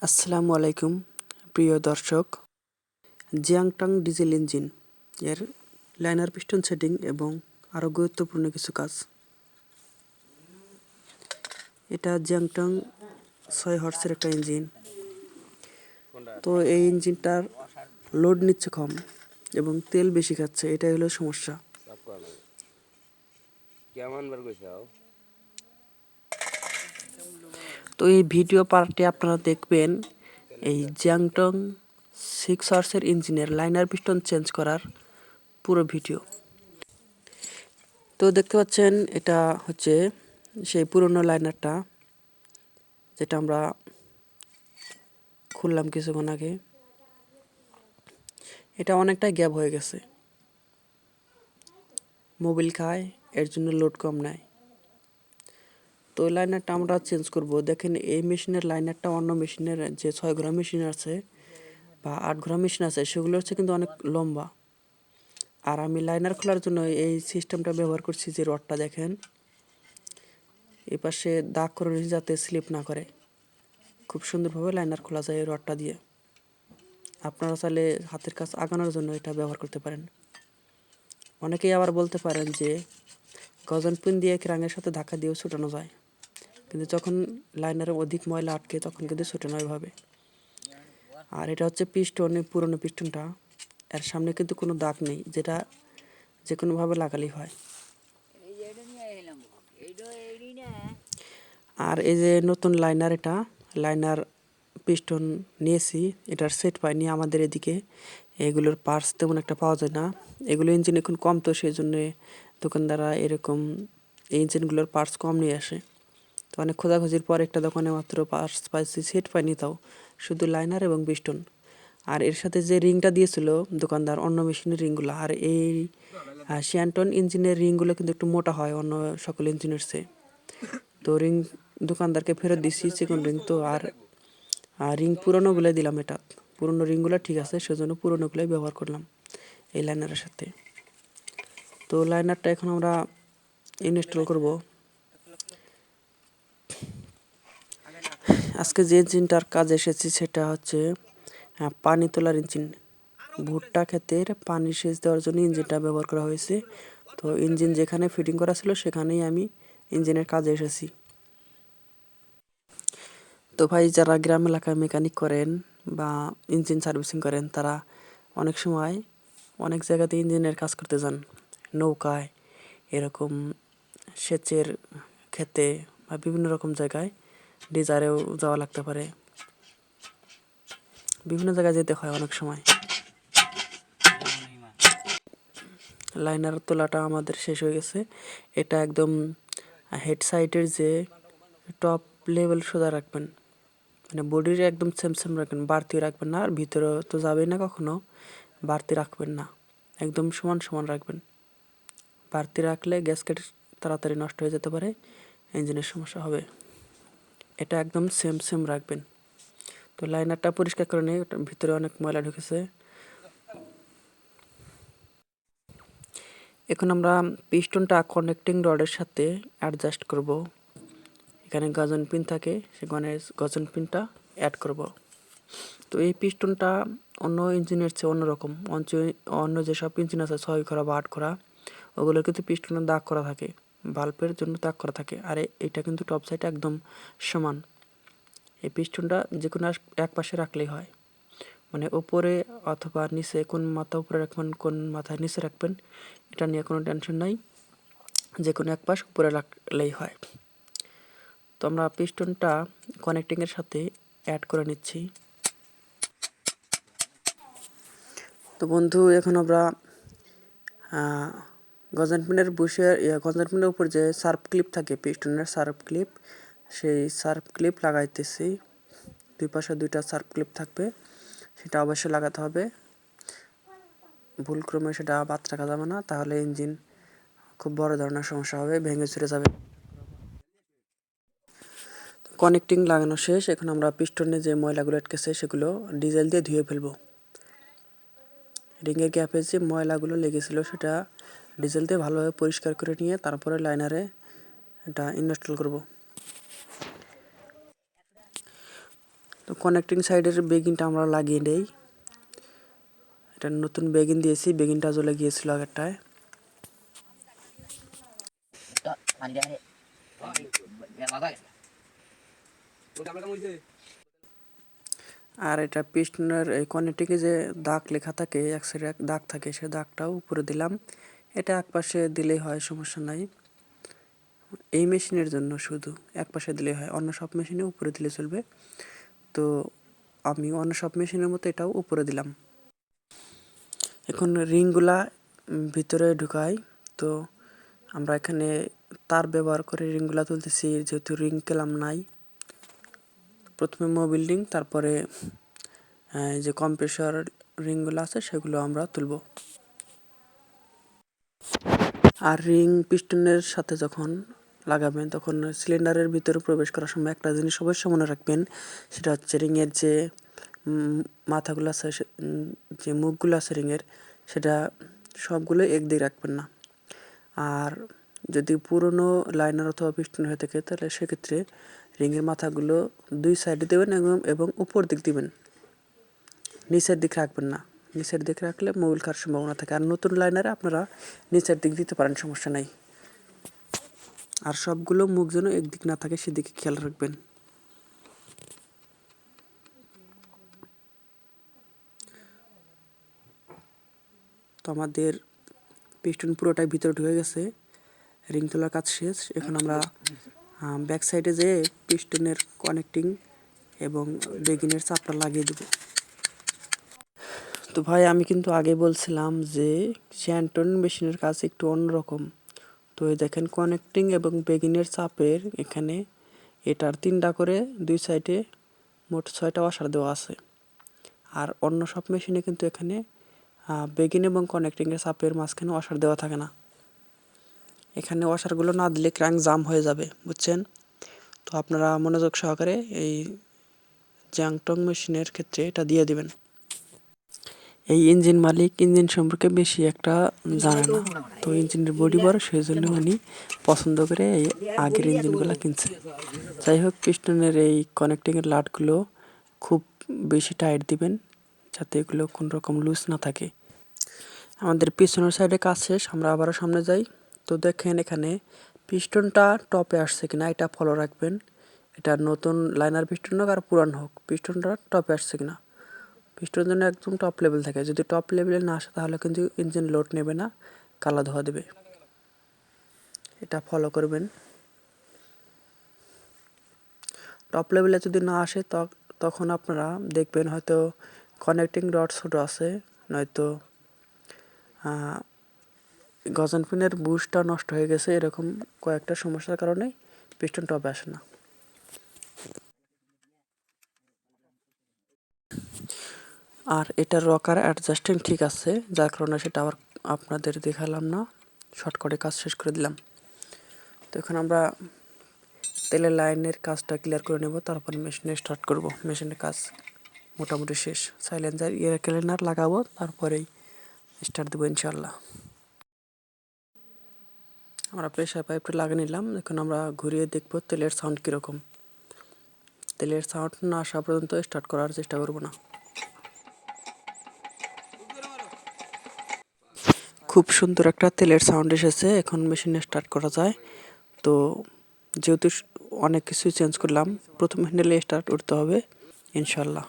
আসসালামু আলাইকুম প্রিয় দর্শক। xiantan ডিজেল ইঞ্জিন এর লাইনার পিস্টন সেটিং এবং আরও গুরুত্বপূর্ণ কিছু কাজ। এটা xiantan 6 হর্সের একটা ইঞ্জিন। তো এই ইঞ্জিনটার লোড নিচ্ছে কম এবং তেল বেশি খাচ্ছে, এটাই হলো সমস্যা। তো এই ভিডিও পার্টে আপনারা দেখবেন এই xiantan 6 হর্সের ইঞ্জিনের লাইনার পিস্টন চেঞ্জ করার পুরো ভিডিও। তো দেখতে পাচ্ছেন এটা হচ্ছে সেই পুরনো লাইনারটা, যেটা আমরা খুললাম কিছুক্ষণ আগে। এটা অনেকটা গ্যাপ হয়ে গেছে, মোবিল খায়, এর জন্য লোড কম নেয়। তো এই লাইনারটা আমরা চেঞ্জ করব। দেখেন এই মেশিনের লাইনারটা অন্য মেশিনের যে 6 ঘোড়া মেশিন আছে বা 8 ঘোড়া মেশিন আছে সেগুলো হচ্ছে কিন্তু অনেক লম্বা। আর আমি লাইনার খোলার জন্য এই সিস্টেমটা ব্যবহার করছি, যে রডটা দেখেন এই পাশে দাগ করে রয়েছে যাতে স্লিপ না করে। খুব সুন্দরভাবে লাইনার খোলা যায় এই রডটা দিয়ে। আপনারা চাইলে হাতের কাজ আগানোর জন্য এটা ব্যবহার করতে পারেন। অনেকেই আবার বলতে পারেন যে গজন পিন দিয়ে ক্রাঙের সাথে ধাক্কা দিয়েও ছুটানো যায়, কিন্তু যখন লাইনারে অধিক ময়লা আটকে তখন কিন্তু ছুটে না ওইভাবে। আর এটা হচ্ছে পিস্টন, পুরনো পিস্টনটা, এর সামনে কিন্তু কোনো দাগ নেই, যেটা যে কোনোভাবে লাগালেই হয়। আর এই যে নতুন লাইনার, এটা লাইনার পিস্টন নিয়েছি, এটার সেট পাইনি আমাদের এদিকে। এগুলোর পার্টস তেমন একটা পাওয়া যায় না, এগুলো ইঞ্জিন এখন কম, তো সেই জন্যে দোকানদাররা এরকম এই ইঞ্জিনগুলোর পার্টস কম নিয়ে আসে। তো অনেক খোঁজাখুঁজির পর একটা দোকানে মাত্র পার্টস পাইছি, সেট পাইনি, তাও শুধু লাইনার এবং পিস্টন। আর এর সাথে যে রিংটা দিয়েছিল দোকানদার, অন্য মেশিনের রিংগুলো, আর এই xiantan ইঞ্জিনের রিংগুলো কিন্তু একটু মোটা হয় অন্য সকল ইঞ্জিনের চেয়ে। তো রিং দোকানদারকে ফেরত দিচ্ছি, চিকন রিং তো। আর রিং পুরোনোগুলোই দিলাম, এটা পুরোনো রিংগুলো ঠিক আছে, সেজন্য পুরোনোগুলোই ব্যবহার করলাম এই লাইনারের সাথে। তো লাইনারটা এখন আমরা ইনস্টল করব। আজকে যে ইঞ্জিনটার কাজ এসেছি সেটা হচ্ছে পানি তোলার ইঞ্জিন। ভুট্টা ক্ষেতের পানি সেচ দেওয়ার জন্য ইঞ্জিনটা ব্যবহার করা হয়েছে। তো ইঞ্জিন যেখানে ফিটিং করা ছিল সেখানেই আমি ইঞ্জিনের কাজে এসেছি। তো ভাই, যারা গ্রাম এলাকায় মেকানিক করেন বা ইঞ্জিন সার্ভিসিং করেন, তারা অনেক সময় অনেক জায়গাতে ইঞ্জিনের কাজ করতে যান, নৌকায়, এরকম সেচের ক্ষেতে বা বিভিন্ন রকম জায়গায়, ডিজারেও যাওয়া লাগতে পারে, বিভিন্ন জায়গায় যেতে হয় অনেক সময়। লাইনার তোলাটা আমাদের শেষ হয়ে গেছে। এটা একদম হেড সাইডের যে টপ লেভেল সোজা রাখবেন, মানে বডির একদম সেম সেম রাখবেন, বাড়তি রাখবেন না, আর ভিতরে তো যাবেই না কখনো, বাড়তি রাখবেন না, একদম সমান সমান রাখবেন। বাড়তি রাখলে গ্যাসকেট তাড়াতাড়ি নষ্ট হয়ে যেতে পারে, ইঞ্জিনের সমস্যা হবে। এটা একদম সেম সেম রাখবেন। তো লাইনারটা পরিষ্কার করে নিয়ে, ভিতরে অনেক ময়লা ঢুকেছে। এখন আমরা পিস্টনটা কানেক্টিং রডের সাথে অ্যাডজাস্ট করব। এখানে গজন পিন থাকে, সেখানে গজন পিনটা অ্যাড করব। তো এই পিস্টনটা অন্য ইঞ্জিনের চেয়ে অন্যরকম। অন্য যেসব ইঞ্জিন আছে 6 ঘোড়া বা 8 ঘোড়া, ওগুলো কিন্তু পিস্টনের দাগ করা থাকে, বাল্বের জন্য দাগ করা থাকে। আর এটা কিন্তু টপ সাইড একদম সমান। এই পিস্টনটা যে কোনো এক পাশে রাখলেই হয়, মানে উপরে অথবা নিচে, কোন মাথা উপরে রাখবেন কোন মাথায় নিচে রাখবেন এটা নিয়ে কোনো টেনশন নাই, যে কোনো এক পাশ উপরে রাখলেই হয়। তো আমরা পিস্টনটা কানেক্টিংয়ের সাথে অ্যাড করে নিচ্ছি। তো বন্ধু, এখন আমরা গজন পিনের গজন পিনের উপর যে শার্প ক্লিপ থাকে, পিস্টনের শার্প ক্লিপ, সেই শার্প ক্লিপ লাগাইতেছি। দুই পাশে 2টা শার্প ক্লিপ থাকবে, সেটা অবশ্যই লাগাতে হবে। ভুলক্রমে সেটা বাদ রাখা যাবে না, তাহলে ইঞ্জিন খুব বড় ধরনের সমস্যা হবে, ভেঙে চুরে যাবে। কানেক্টিং লাগানো শেষ। এখন আমরা পিস্টনে যে ময়লাগুলো আটকেছে সেগুলো ডিজেল দিয়ে ধুয়ে ফেলবো। রিংয়ের গ্যাপে যে ময়লাগুলো লেগেছিল সেটা ডিজেল দিয়ে ভালোভাবে পরিষ্কার করে নিয়ে তারপরে লাইনারে এটা ইনস্টল করব। তো কানেক্টিং সাইডের বেগিনটা আমরা লাগিয়ে নেই। এটা নতুন বেগিন দিয়েছি, বেগিনটা জ্বলে গিয়েছিল আগেরটায়। আর এটা পিস্টনের এই কানেক্টিংয়ে যে দাগ লেখা থাকে, এক সাইডে দাগ থাকে, সে দাগটাও উপরে দিলাম। এটা এক পাশে দিলেই হয়, সমস্যা নাই। এই মেশিনের জন্য শুধু এক পাশে দিলেই হয়, অন্য সব মেশিনে উপরে দিলে চলবে। তো আমি অন্য সব মেশিনের মতো এটাও উপরে দিলাম। এখন রিংগুলা ভিতরে ঢুকাই। তো আমরা এখানে তার ব্যবহার করে রিংগুলা তুলতেছি, যেহেতু রিং কেলাম নাই। প্রথমে মোবিল রিং, তারপরে যে কম্প্রেসর রিংগুলো আছে সেগুলো আমরা তুলব। আর রিং পিস্টনের সাথে যখন লাগাবেন তখন সিলিন্ডারের ভিতরে প্রবেশ করার সময় একটা জিনিস অবশ্যই মনে রাখবেন, সেটা হচ্ছে রিংয়ের যে মাথাগুলো আছে, যে মুখগুলো আছে রিংয়ের, সেটা সবগুলো একদিকে রাখবেন না। আর যদি পুরনো লাইনার অথবা পিস্টন হয়ে থাকে তাহলে সেক্ষেত্রে রিংয়ের মাথাগুলো দুই সাইডে দেবেন এবং উপর দিক দিবেন, নিচের দিক রাখবেন না। নিচের দিক রাখলে মোবিল খাওয়ার সম্ভাবনা থাকে। আর নতুন লাইনারে আপনারা নিচের দিক দিতে পারেন, সমস্যা নাই। আর সবগুলো মুখ যেন একদিক না থাকে সেদিকে খেয়াল রাখবেন। তো আমাদের পিস্টন পুরোটাই ভিতরে ঢুকে গেছে, রিং তোলার কাজ শেষ। এখন আমরা ব্যাক সাইডে যে পিস্টনের কানেক্টিং এবং বেগিনের চাপটা লাগিয়ে দেব। তো ভাই আমি কিন্তু আগে বলছিলাম যে xiantan মেশিনের কাজ একটু অন্যরকম। তো এই দেখেন কানেক্টিং এবং বেগিনের চাপের এখানে এটার 3টা করে দুই সাইডে মোট 6টা ওয়াশার দেওয়া আছে। আর অন্য সব মেশিনে কিন্তু এখানে বেগিন এবং কানেক্টিংয়ের চাপের মাঝখানে ওয়াশার দেওয়া থাকে না। এখানে ওয়াশারগুলো না দিলে ক্র্যাঙ্ক জাম হয়ে যাবে, বুঝছেন? তো আপনারা মনোযোগ সহকারে এই xiantan মেশিনের ক্ষেত্রে এটা দিয়ে দিবেন। এই ইঞ্জিন মালিক ইঞ্জিন সম্পর্কে বেশি একটা জানে না, তো ইঞ্জিনের বডি বড়, সেই জন্য উনি পছন্দ করে এই আগের ইঞ্জিনগুলো কিনছে। যাই হোক, পিস্টনের এই কানেক্টিংয়ের লাটগুলো খুব বেশি টাইট দিবেন, যাতে এগুলো কোনো রকম লুজ না থাকে। আমাদের পিছনের সাইডে কাজ শেষ, আমরা আবারও সামনে যাই। তো দেখেন এখানে পিস্টনটা টপে আসছে কিনা এটা ফলো রাখবেন। এটা নতুন লাইনার পিস্টন হোক আর পুরান হোক, পিস্টনটা টপে আসছে কিনা। পিস্টন যেন একদম টপ লেভেল থাকে, যদি টপ লেভেলে না আসে তাহলে কিন্তু ইঞ্জিন লোড নেবে না, কালা ধোয়া দেবে। এটা ফলো করবেন। টপ লেভেলে যদি না আসে তখন আপনারা দেখবেন হয়তো কানেক্টিং রড ছোট আছে, নয়তো গজন পিনের বুশটা নষ্ট হয়ে গেছে, এরকম কয়েকটা সমস্যার কারণে পিস্টন টপে আসে না। আর এটার রকার অ্যাডজাস্টিং ঠিক আছে, যার কারণে সেটা আবার আপনাদের দেখালাম না, শর্টকাটে কাজ শেষ করে দিলাম। তো এখন আমরা তেলের লাইনের কাজটা ক্লিয়ার করে নেব, তারপর মেশিনে স্টার্ট করব। মেশিনের কাজ মোটামুটি শেষ, সাইলেন্সার এয়ার ক্লিনার লাগাবো, তারপরেই স্টার্ট দেবো ইনশাল্লাহ। আমরা প্রেসার পাইপটা লাগিয়ে নিলাম। এখন আমরা ঘুরিয়ে দেখব তেলের সাউন্ড কীরকম। তেলের সাউন্ড না আসা পর্যন্ত স্টার্ট করার চেষ্টা করব না। খুব সুন্দর একটা তেলের সাউন্ড এসেছে, এখন মেশিনে স্টার্ট করা যায়। তো যেহেতু অনেক কিছুই চেঞ্জ করলাম, প্রথম হ্যান্ডেলে স্টার্ট করতে হবে ইনশাল্লাহ।